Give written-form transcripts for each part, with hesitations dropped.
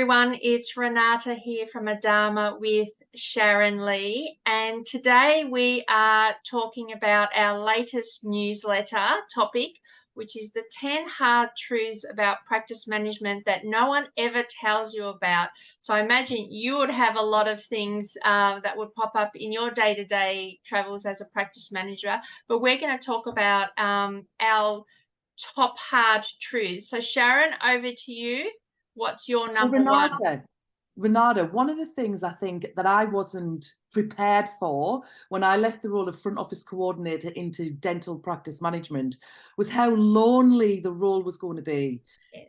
everyone, it's Renata here from Adaama with Sharon Lee, and today we are talking about our latest newsletter topic, which is the 10 hard truths about practice management that no one ever tells you about. So I imagine you would have a lot of things that would pop up in your day-to-day travels as a practice manager, but we're going to talk about our top hard truths. So Sharon, over to you. What's your So number one? Renata, one of the things I think that I wasn't prepared for when I left the role of front office coordinator into dental practice management was how lonely the role was going to be.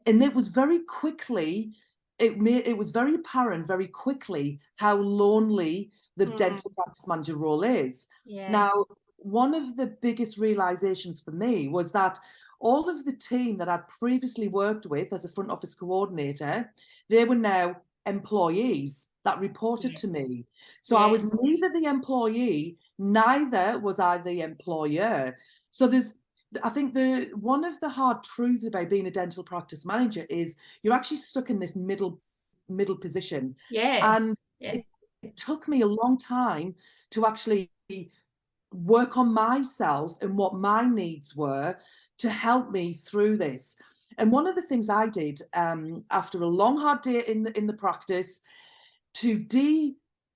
And it Yes. was very quickly, it was very apparent very quickly how lonely the Mm, dental practice manager role is. yeah. Now, one of the biggest realizations for me was that all of the team that I'd previously worked with as a front office coordinator, they were now employees that reported to Yes. me. So I was Yes. neither the employee, neither was I the employer. So I think the one of the hard truths about being a dental practice manager is you're actually stuck in this middle position. Yeah. And Yeah. it took me a long time to actually work on myself and what my needs were to help me through this. And one of the things I did after a long, hard day in the practice to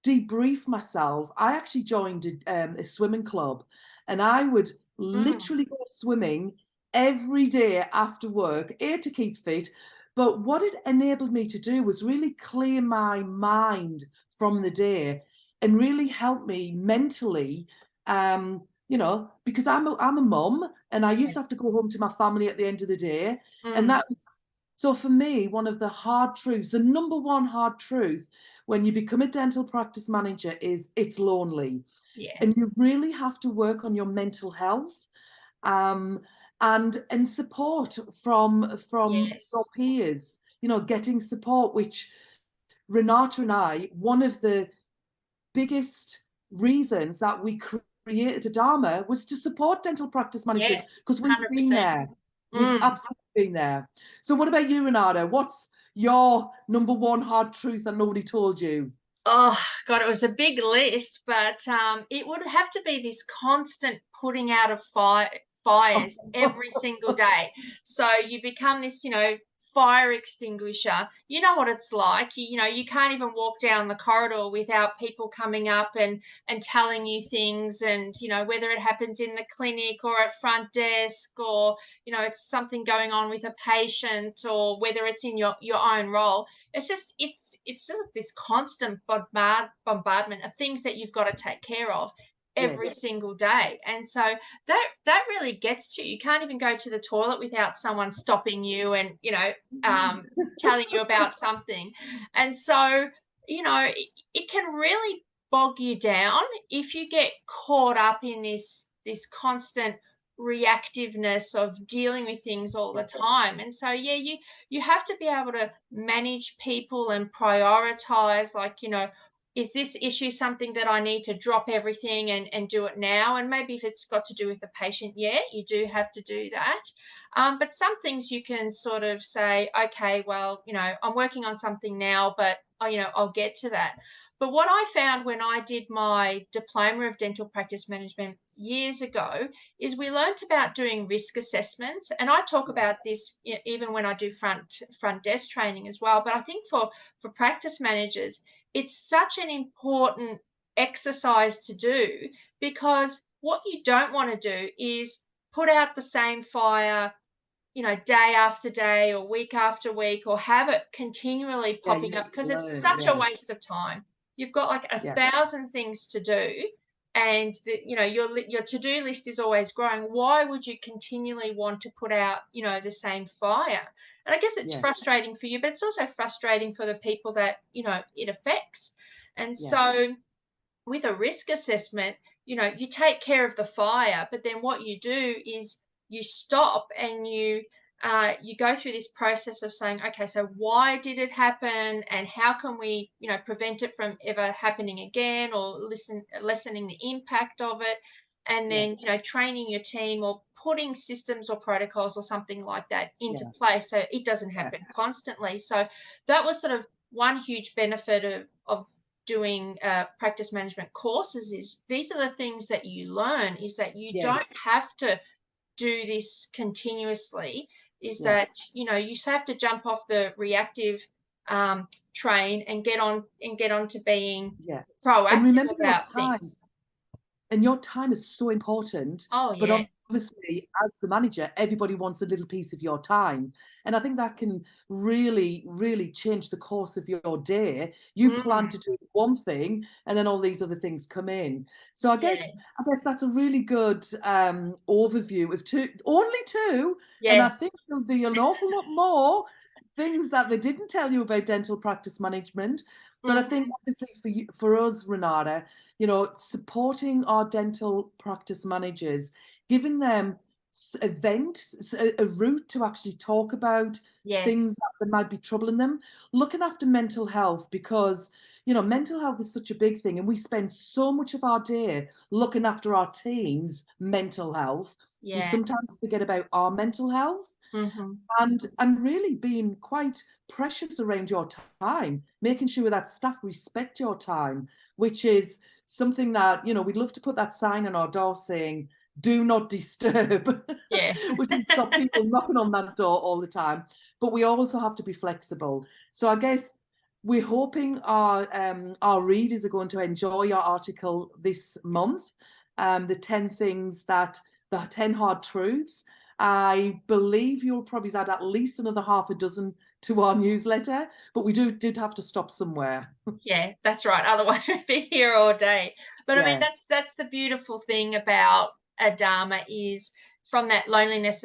debrief myself, I actually joined a swimming club, and I would Mm, literally go swimming every day after work, to keep fit. But what it enabled me to do was really clear my mind from the day and really help me mentally, because I'm a mum and I yeah. used to have to go home to my family at the end of the day. And Mm, that was, so for me, one of the hard truths, the number one hard truth when you become a dental practice manager is it's lonely. yeah. And you really have to work on your mental health, um, and support from your Yes. peers, getting support, which Renata and I, one of the biggest reasons that we created Adaama was to support dental practice managers Yes. because we've been 100%. there. We've Mm. absolutely been there. So what about you, Renata? What's your number one hard truth that nobody told you? Oh, God, it was a big list, but it would have to be this constant putting out of fires every single day. So you become this, fire extinguisher. You know what it's like. You can't even walk down the corridor without people coming up and telling you things, and whether it happens in the clinic or at front desk, or it's something going on with a patient, or whether it's in your own role. It's just this constant bombardment of things that you've got to take care of every Yes, single day. And so that really gets to you. You can't even go to the toilet without someone stopping you and um, telling you about something. And so it can really bog you down if you get caught up in this constant reactiveness of dealing with things all the time. And so yeah, you have to be able to manage people and prioritize, like, is this issue something that I need to drop everything and do it now? And maybe if it's got to do with the patient, yeah, you do have to do that. But some things you can sort of say, okay, well, I'm working on something now, but I'll get to that. But what I found when I did my diploma of dental practice management years ago is we learnt about doing risk assessments, and I talk about this even when I do front desk training as well. But I think for practice managers, it's such an important exercise to do, because what you don't want to do is put out the same fire, day after day or week after week, or have it continually yeah, popping you up, need to because it's learn. such a Yeah, waste of time. You've got like a yeah, thousand things to do, and your to-do list is always growing. Why would you continually want to put out, the same fire? And I guess it's yeah, frustrating for you, but it's also frustrating for the people that, it affects. And yeah, so with a risk assessment, you take care of the fire, but then what you do is you stop and you go through this process of saying, okay, so why did it happen, and how can we, prevent it from ever happening again, or lessening the impact of it, and yeah, then training your team or putting systems or protocols or something like that into yeah, place so it doesn't yeah, happen constantly. So that was sort of one huge benefit of doing practice management courses is these are the things that you learn, is that you don't Yes. have to do this continuously, is Yeah. that, you know, you just have to jump off the reactive train and get on to being Yeah. And proactive remember your about time. things. And your time is so important, Oh but yeah. obviously, as the manager, everybody wants a little piece of your time. And I think that can really, really change the course of your day. You plan Mm, to do one thing, and then all these other things come in. So yeah. I guess that's a really good overview of two, only two, and I Yeah. think there'll be an awful lot more things that they didn't tell you about dental practice management. But I think Hmm. obviously for us, Renata, you know, supporting our dental practice managers, giving them a route to actually talk about things Yes. that might be troubling them, looking after mental health, because, you know, mental health is such a big thing, and we spend so much of our day looking after our team's mental health. We Yeah. sometimes forget about our mental health, Hmm. and really being quite precious around your time, making sure that staff respect your time, which is something that, you know, we'd love to put that sign on our door saying do not disturb, Yeah. which would stop people knocking on that door all the time. But we also have to be flexible. So I guess we're hoping our readers are going to enjoy our article this month, the 10 things that the 10 hard truths. I believe you'll probably add at least another half a dozen to our newsletter, but we did have to stop somewhere. Yeah, that's right. Otherwise, we'd be here all day. But I mean, Yeah, that's the beautiful thing about Adama, is from that loneliness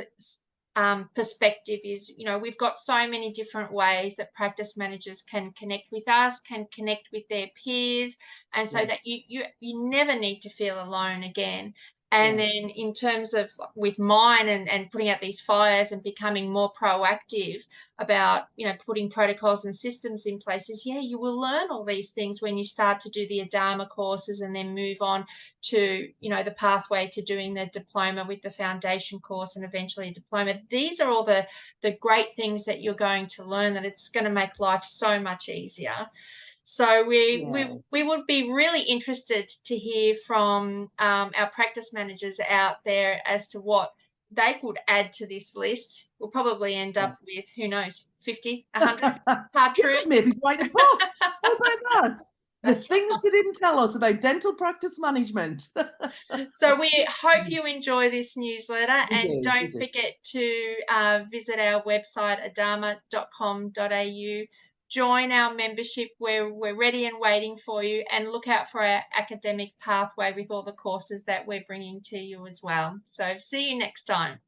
perspective, is, you know, we've got so many different ways that practice managers can connect with us, can connect with their peers, and so yeah, that you never need to feel alone again. And yeah, then in terms of with mine and putting out these fires and becoming more proactive about, you know, putting protocols and systems in places, yeah, you will learn all these things when you start to do the Adama courses and then move on to, you know, the pathway to doing the diploma with the foundation course and eventually a diploma. These are all the great things that you're going to learn, that it's going to make life so much easier. So yeah. we would be really interested to hear from our practice managers out there as to what they could add to this list. We'll probably end Yeah. up with, who knows, 50, 100 hard You could truths. maybe write a book. How about that? The That's things they didn't tell us about dental practice management. right. So we hope you enjoy this newsletter, We and do, we don't do. forget to visit our website, adama.com.au. Join our membership where we're ready and waiting for you, and look out for our academic pathway with all the courses that we're bringing to you as well. So see you next time.